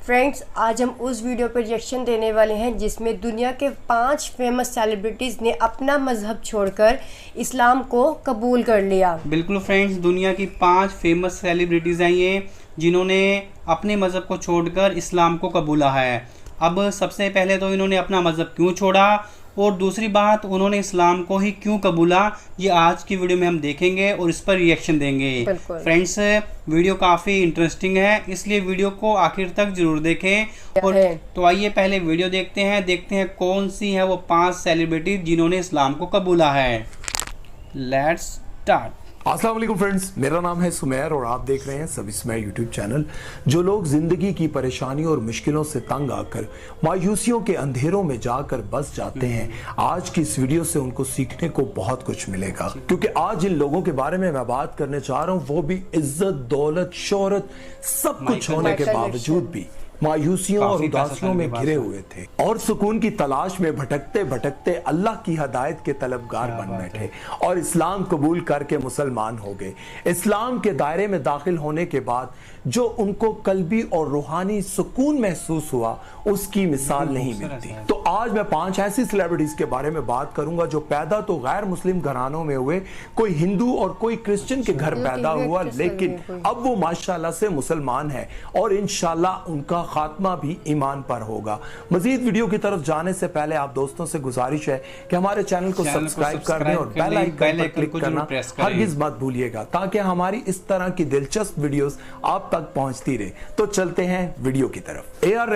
Friends آج ہم اس video پر reaction دینے والے ہیں جس میں دنیا کے 5 فیمس سیلیبریٹیز نے اپنا مذہب چھوڑ کر اسلام کو قبول کر لیا۔ بالکل فرینڈس، دنیا کی 5 فیمس سیلیبریٹیز ہیں یہ جنہوں نے اپنے مذہب کو چھوڑ کر اسلام کو قبولا ہے۔ اب سب سے پہلے تو انہوں نے اپنا مذہب کیوں چھوڑا اور دوسری بات انہوں نے اسلام کو ہی کیوں قبولا، یہ آج کی ویڈیو میں ہم دیکھیں گے اور اس پر ریئیکشن دیں گے۔ فرینڈس ویڈیو کافی انٹرسٹنگ ہے، اس لیے ویڈیو کو آخر تک ضرور دیکھیں۔ اور تو آئیے پہلے ویڈیو دیکھتے ہیں کون سی ہیں وہ 5 سیلیبریٹی جنہوں نے اسلام کو قبولا ہے۔ Let's start. السلام علیکم فرینڈز، میرا نام ہے سمیر اور آپ دیکھ رہے ہیں سبھی سمیر یوٹیوب چینل۔ جو لوگ زندگی کی پریشانیوں اور مشکلوں سے تنگ آ کر مایوسیوں کے اندھیروں میں جا کر بس جاتے ہیں، آج کی اس ویڈیو سے ان کو سیکھنے کو بہت کچھ ملے گا، کیونکہ آج جن لوگوں کے بارے میں بات کرنے چاہ رہا ہوں وہ بھی عزت، دولت، شہرت سب کچھ ہونے کے باوجود بھی مایوسیوں اور اداسیوں میں گھرے ہوئے تھے اور سکون کی تلاش میں بھٹکتے بھٹکتے اللہ کی ہدایت کے طلبگار بن بیٹھے اور اسلام قبول کر کے مسلمان ہو گئے۔ اسلام کے دائرے میں داخل ہونے کے بعد جو ان کو قلبی اور روحانی سکون محسوس ہوا اس کی مثال نہیں ملتی۔ تو آج میں 5 ایسی سیلیبریٹیز کے بارے میں بات کروں گا جو پیدا تو غیر مسلم گھرانوں میں ہوئے، کوئی ہندو اور کوئی کرسچن کے گھر پیدا ہوا، لیکن اب وہ ماشاءاللہ سے مسلمان ہے اور انشاءاللہ ان کا خاتمہ بھی ایمان پر ہوگا۔ مزید ویڈیو کی طرف جانے سے پہلے آپ دوستوں سے گزارش ہے کہ ہمارے چینل کو سبسکرائب کر دیں اور بیل آئیکن پر کلک کرنا ہرگز مت بھولیے گا تاکہ ہماری اس طرح کی دلچسپ ویڈیوز آپ تک پہنچتی رہے۔ تو چلتے ہیں ویڈیو کی طرف۔ اے آر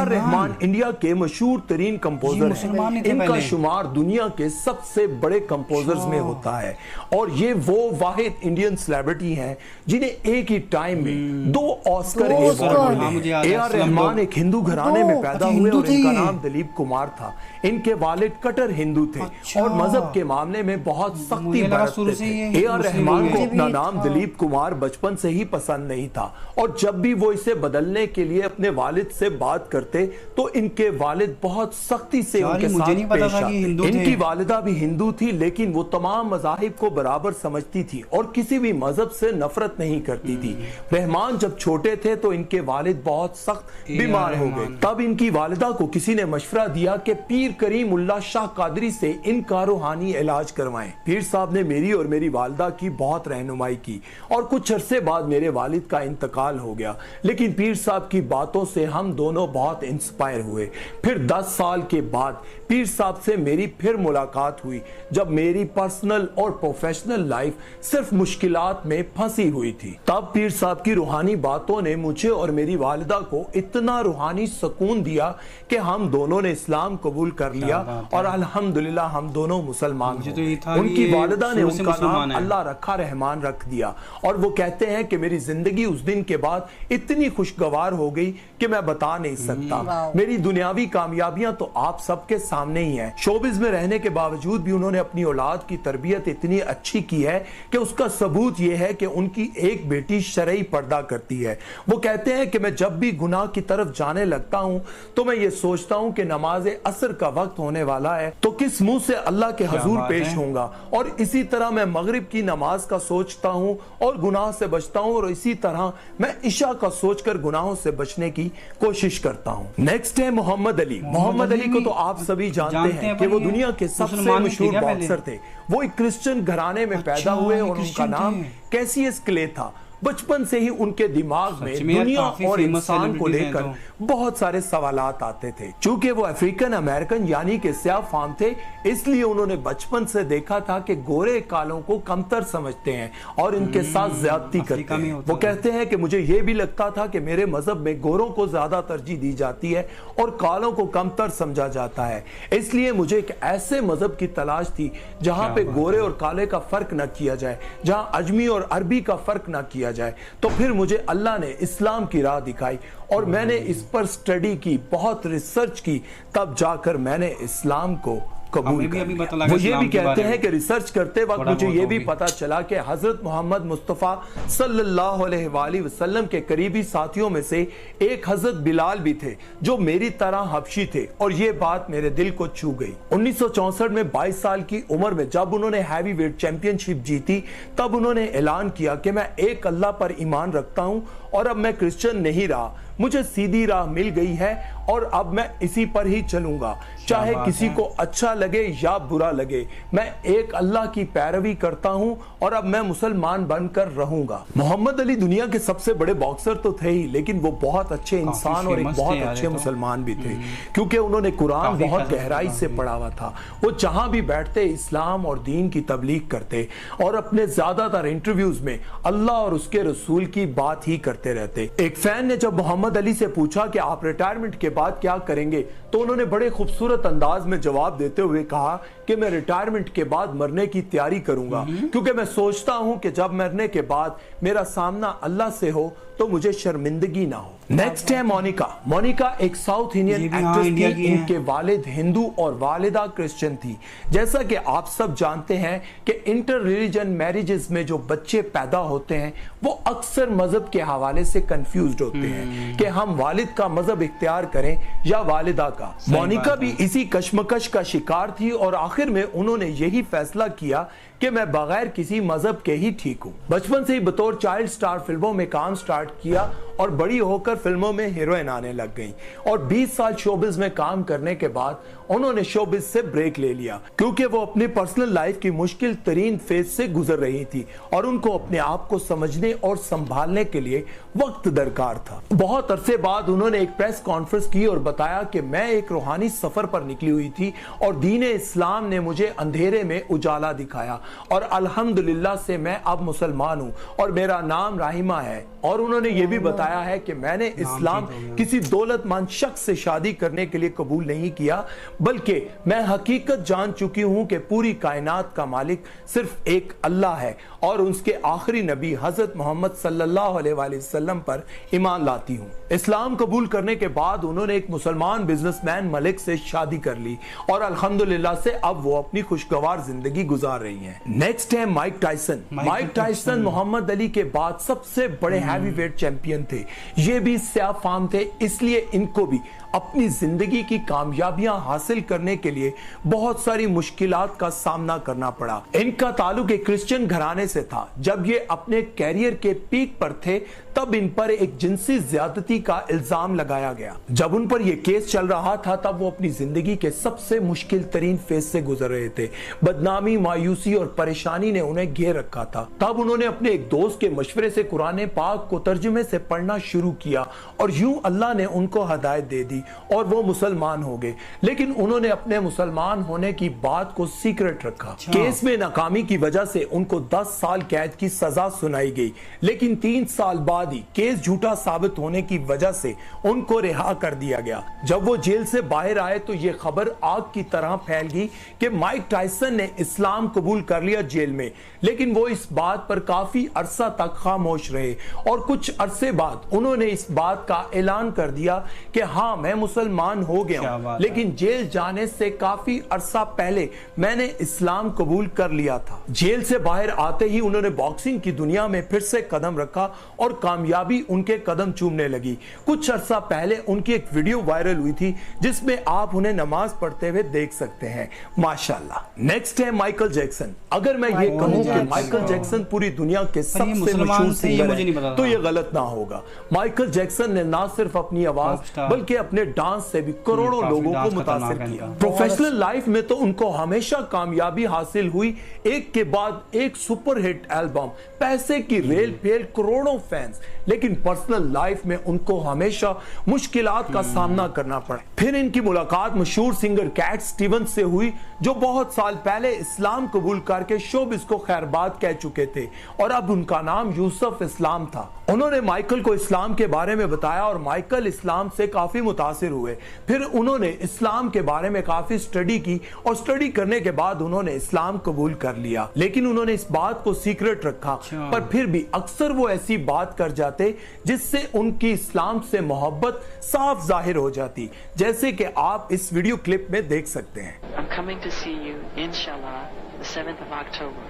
رحمان انڈیا کے مشہور ترین کمپوزر ہیں، ان کا شمار دنیا کے سب سے بڑے کمپوزرز میں ہوتا ہے اور یہ وہ واحد انڈین سیلیبریٹی ہیں جنہیں ایک ہی ٹائم میں 2 آسکر ایوارڈ ملے۔ اے آر رحمان ایک ہندو گھرانے میں پیدا ہوئے اور ان کا نام دلیپ کمار تھا۔ ان کے والد کٹر ہندو تھے اور مذہب کے معاملے میں بہت سختی برتتے تھے۔ اے آر رحمان کو اپنا نام دلیپ کمار بچپن سے ہی پسند نہیں تھا اور جب بھی وہ اسے بدلنے کے لیے اپنے والد سے بات کرتے تو ان کے والد بہت سختی سے ان کے ساتھ پیش آتے۔ ان کی والدہ بھی ہندو تھی لیکن وہ تمام مذاہب کو برابر سمجھتی تھی اور کسی بھی مذہب سے نفرت نہیں کرتی تھی۔ رحمان جب چھوٹے تھے تو ان کے والد بہت سخت بیمار ہو گئے۔ تب ان کی والدہ کو کسی نے مشورہ دیا کہ پیر کریم اللہ شاہ قادری سے ان کا روحانی علاج کروائیں۔ پیر صاحب نے میری اور میری والدہ کی بہت رہنمائی کی اور کچھ عرصے بعد میرے والد کا انتقال ہو گیا، لیکن پیر صاحب کی باتوں سے ہم دونوں بہت انسپائر ہوئے۔ پھر 10 سال کے بعد پیر صاحب سے میری پھر ملاقات ہوئی جب میری پرسنل اور پروفیشنل لائف صرف مشکلات میں پھنسی ہوئی تھی۔ تب پیر صاحب کی روحانی باتوں نے مجھے اور میری والدہ کو اتنا روحانی سکون دیا کہ ہم دونوں نے اسلام قبول کر لیا اور الحمدللہ ہم دونوں مسلمان ہو گئے۔ ان کی والدہ نے ان کا نام اللہ رکھا رحمان رکھ دیا اور وہ کہتے ہیں کہ میری زندگی اس دن کے بعد اتنی خوشگوار ہو گئی کہ میں بتا نہیں سکتا۔ میری دنیاوی کامیابیاں تو آپ سب کے سامنے ہی ہیں۔ شوبز میں رہنے کے باوجود بھی انہوں نے اپنی اولاد کی تربیت اتنی اچھی کی ہے کہ اس کا ثبوت یہ ہے کہ ان کی ایک بیٹی شرعی پردہ کرتی ہے۔ وہ کہتے ہیں کہ میں جب بھی گناہ کی طرف جانے لگتا ہوں تو میں یہ سوچتا ہوں کہ نماز عصر کا وقت ہونے والا ہے تو کس منہ سے اللہ کے حضور پیش ہوں گا، اور اسی طرح میں مغرب کی نماز کا سوچتا ہوں اور گناہ سے بچتا ہوں، اور اسی طرح میں عشاء کا سوچ کر گناہوں سے بچنے کی کوشش کرتا ہوں۔ نیکسٹ ہے محمد علی۔ محمد علی کو تو آپ سبھی جانتے ہیں کہ وہ دنیا کے سب سے مشہور باکسر تھے۔ وہ ایک کرسچن گھرانے میں پیدا ہوئے اور ان کا نام کیسیس کلے تھا۔ بچپن سے ہی ان کے دماغ میں دنیا اور انسان کو لے کر بہت سارے سوالات آتے تھے۔ چونکہ وہ افریقن امریکن یعنی کہ سیاہ فام تھے، اس لیے انہوں نے بچپن سے دیکھا تھا کہ گورے کالوں کو کمتر سمجھتے ہیں اور ان کے ساتھ زیادتی کرتے ہیں۔ وہ کہتے ہیں کہ مجھے یہ بھی لگتا تھا کہ میرے مذہب میں گوروں کو زیادہ ترجیح دی جاتی ہے اور کالوں کو کمتر سمجھا جاتا ہے، اس لیے مجھے ایک ایسے مذہب کی تلاش تھی جہاں پہ گورے اور کالے کا فرق نہ کیا جائے، جہاں اجمی اور عربی کا فرق نہ کیا جائے۔ تو پھر مجھے اللہ نے اسلام کی راہ دکھائی اور میں نے اس پر سٹڈی کی، بہت ریسرچ کی، تب جا کر میں نے اسلام کو قبول ہمیں بھی کر ابھی لیا۔ پتہ لگا وہ یہ اسلام بھی کے کہتے بارے ہیں میں۔ کہ ریسرچ کرتے وقت تھوڑا مجھے بہت یہ بھی ہوگی۔ پتا چلا کہ حضرت محمد مصطفیٰ صلی اللہ علیہ وآلہ وسلم کے قریبی ساتھیوں میں سے ایک حضرت بلال بھی تھے جو میری طرح حبشی تھے، اور یہ بات میرے دل کو چھو گئی۔ 1964 میں 22 سال کی عمر میں جب انہوں نے ہیوی ویٹ چیمپئن شپ جیتی، تب انہوں نے اعلان کیا کہ میں ایک اللہ پر ایمان رکھتا ہوں اور اب میں کرسچن نہیں رہا، مجھے سیدھی راہ مل گئی ہے اور اب میں اسی پر ہی چلوں گا، چاہے کسی کو اچھا لگے یا برا لگے، میں ایک اللہ کی پیروی کرتا ہوں اور اب میں مسلمان بن کر رہوں گا۔ محمد علی دنیا کے سب سے بڑے باکسر تو تھے ہی، لیکن وہ بہت اچھے انسان اور ایک بہت اچھے مسلمان بھی تھے، کیونکہ انہوں نے قرآن بہت گہرائی سے پڑھا ہوا تھا۔ وہ جہاں بھی بیٹھتے اسلام اور دین کی تبلیغ کرتے اور اپنے زیادہ تر انٹرویوز میں اللہ اور اس کے رسول کی بات ہی کرتے رہتے۔ ایک فین نے جب محمد علی سے پوچھا کہ آپ ریٹائرمنٹ کے بعد کیا کریں گے، تو انہوں نے بڑے خوبصورت انداز میں جواب دیتے ہوئے کہا کہ میں ریٹائرمنٹ کے بعد مرنے کی تیاری کروں گا، کیونکہ میں سوچتا ہوں کہ جب مرنے کے بعد میرا سامنا اللہ سے ہو تو مجھے شرمندگی نہ ہو۔ نیکسٹ ہے مونیکا۔ مونیکا ایک ساؤتھ انڈین ایکٹریس تھی، ان کے والد ہندو اور والدہ کرسچن تھی۔ جیسا کہ آپ سب جانتے ہیں کہ انٹر ریلیجن میریجز میں جو بچے پیدا ہوتے ہیں وہ اکثر مذہب کے حوالے سے کنفیوزڈ ہوتے ہیں کہ ہم والد کا مذہب اختیار کریں یا والدہ کا۔ مونیکا بھی اسی کشمکش کا شکار تھی اور آخر میں انہوں نے یہی فیصلہ کیا کہ میں بغیر کسی مذہب کے ہی ٹھیک ہوں۔ بچپن سے ہی بطور چائلڈ سٹار فلموں میں کام سٹارٹ کیا اور بڑی ہو کر فلموں میں ہیروئن آنے لگ گئیں، اور 20 سال شوبز میں کام کرنے کے بعد انہوں نے شوبز سے بریک لے لیا، کیونکہ وہ اپنی پرسنل لائف کی مشکل ترین فیز سے گزر رہی تھی اور ان کو اپنے آپ کو سمجھنے اور سنبھالنے کے لیے وقت درکار تھا۔ بہت عرصے بعد انہوں نے ایک پریس کانفرنس کی اور بتایا کہ میں ایک روحانی سفر پر نکلی ہوئی تھی اور دین اسلام نے مجھے اندھیرے میں اجالا دکھایا، اور الحمدللہ سے میں اب مسلمان ہوں اور میرا نام راہمہ ہے۔ اور انہوں نے یہ بھی بتایا ہے کہ میں نے اسلام کسی دولت مند شخص سے شادی کرنے کے لیے قبول نہیں کیا، بلکہ میں حقیقت جان چکی ہوں کہ پوری کائنات کا مالک صرف ایک اللہ ہے اور اس کے آخری نبی حضرت محمد صلی اللہ علیہ وآلہ وسلم پر ایمان لاتی ہوں۔ اسلام قبول کرنے کے بعد انہوں نے ایک مسلمان بزنس مین ملک سے شادی کر لی اور الحمدللہ سے اب وہ اپنی خوشگوار زندگی گزار رہی ہیں۔ نیکسٹ ہے مائک ٹائسن۔ مائک ٹائسن محمد علی کے بعد سب سے بڑے ہیوی ویٹ چیمپئن تھے۔ یہ بھی سیاہ فام تھے، اس لیے ان کو بھی اپنی زندگی کی کامیابیاں حاصل کرنے کے لیے بہت ساری مشکلات کا سامنا کرنا پڑا۔ ان کا تعلق ایک کرسچن گھرانے سے تھا۔ جب یہ اپنے کیریئر کے پیک پر تھے تب ان پر ایک جنسی زیادتی کا الزام لگایا گیا۔ جب ان پر یہ کیس چل رہا تھا تب وہ اپنی زندگی کے سب سے مشکل ترین فیز سے گزر رہے تھے۔ بدنامی، مایوسی اور پریشانی نے انہیں گھیر رکھا تھا۔ تب انہوں نے اپنے ایک دوست کے مشورے سے قرآن پاک کو ترجمے سے پڑھنا شروع کیا اور یوں اللہ نے ان کو ہدایت دے دی اور وہ مسلمان ہو گئے، لیکن انہوں نے اپنے مسلمان ہونے کی بات کو سیکرٹ رکھا۔ کیس میں ناکامی کی وجہ سے ان کو 10 سال قید کی سزا سنائی گئی، لیکن 3 سال بعد ہی کیس جھوٹا ثابت ہونے کی وجہ سے ان کو رہا کر دیا گیا۔ جب وہ جیل سے باہر آئے تو یہ خبر آگ کی طرح پھیل گئی کہ مائک ٹائسن نے اسلام قبول کر لیا جیل میں، لیکن وہ اس بات پر کافی عرصہ تک خاموش رہے اور کچھ عرصے بعد انہوں نے اس بات کا اعلان کر دیا کہ ہاں میں مسلمان ہو گیا ہوں، لیکن جیل جانے سے کافی عرصہ پہلے میں نے اسلام قبول کر لیا تھا۔ جیل سے باہر آتے ہی انہوں نے باکسنگ کی دنیا میں پھر سے قدم رکھا اور کامیابی ان کے قدم چومنے لگی۔ کچھ عرصہ پہلے ان کی ایک ویڈیو وائرل ہوئی تھی جس میں آپ انہیں نماز پڑھتے ہوئے دیکھ سکتے ہیں، ماشاءاللہ۔ نیکسٹ ہے مائیکل جیکسن۔ اگر میں یہ کہوں کہ مائیکل جیکسن پوری دنیا کے سب سے مشہور سنگر ہیں تو یہ غلط نہ ہوگا۔ مائیکل جیکسن نے نہ صرف اپنی آواز بلکہ اپنے ڈانس سے بھی کروڑوں لوگوں کو متاثر کیا۔ پروفیشنل لائف میں تو ان کو ہمیشہ کامیابی حاصل ہوئی، ایک کے بعد ایک سپر ہٹ البم، پیسے کی ریل پھیل، کروڑوں فینس، لیکن پرسنل لائف میں ان کو ہمیشہ مشکلات کا سامنا کرنا پڑا۔ پھر ان کی ملاقات مشہور سنگر کیٹ سٹیونز سے ہوئی جو بہت سال پہلے اسلام قبول کر کے شوبز کو خیرباد کہہ چکے تھے اور اب ان کا نام یوسف اسلام تھا۔ انہوں نے مائیکل کو اسلام کے بارے میں بتایا اور مائیکل اسلام سے کافی متاثر ہوئے۔ پھر انہوں نے اسلام کے بارے میں کافی سٹڈی کی اور سٹڈی کرنے کے بعد انہوں نے اسلام قبول کر لیا، لیکن انہوں نے اس بات کو سیکرٹ رکھا، پر پھر بھی اکثر وہ ایسی بات کر جاتے جس سے ان کی اسلام سے محبت صاف ظاہر ہو جاتی، جیسے کہ آپ اس ویڈیو کلپ میں دیکھ سکتے ہیں۔ coming to see you, inshallah, the 7th of October.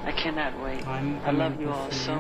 I cannot wait. I love you all so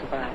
Goodbye.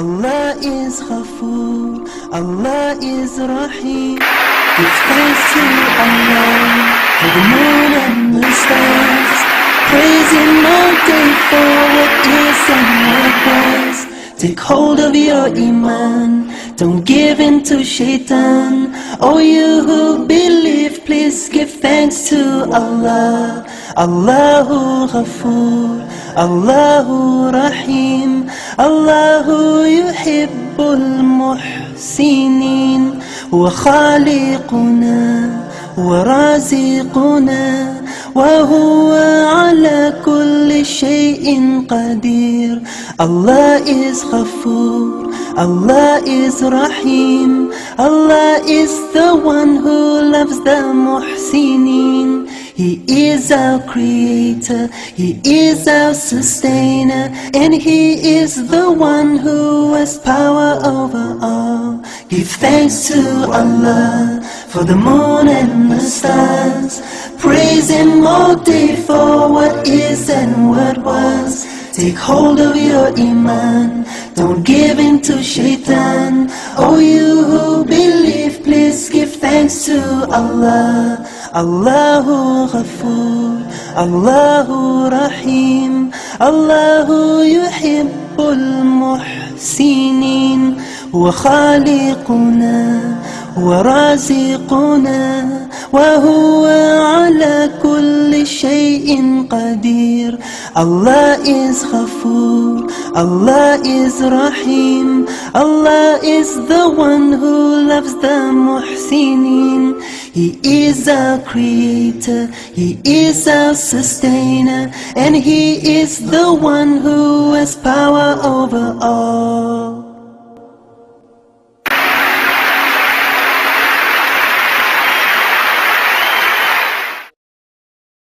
Allah is Ghafoor, Allah is Rahim. Give thanks to Allah for the moon and the stars. Praise Him all day for what is and what was. Take hold of your iman, don't give in to shaitan. Oh, you who believe, please give thanks to Allah. Allahu Ghafoor, Allahu Rahim, Allahu yuhibbul muhsinin. Huwa khaliquna, huwa raziquna, wa huwa ala kulli shay'in qadir. Allah is Ghafoor, Allah is Rahim, Allah is the one who loves the muhsinin. He is our creator, He is our sustainer, and He is the one who has power over all. Give thanks to Allah for the moon and the stars. Praise Him all day for what is and what was. Take hold of your iman, don't give in to shaitan. Oh, you who believe, please give thanks to Allah. Allahu Ghafoor, Allahu Rahim, Allahu yuhibbul muhsinin. Huwa khaliquna, huwa raziquna, wa huwa ala kulli shay'in qadir. Allah is Ghafoor, Allah is Rahim, Allah is the one who loves the muhsinin. He is our creator, He is our sustainer, and He is the one who has power over all.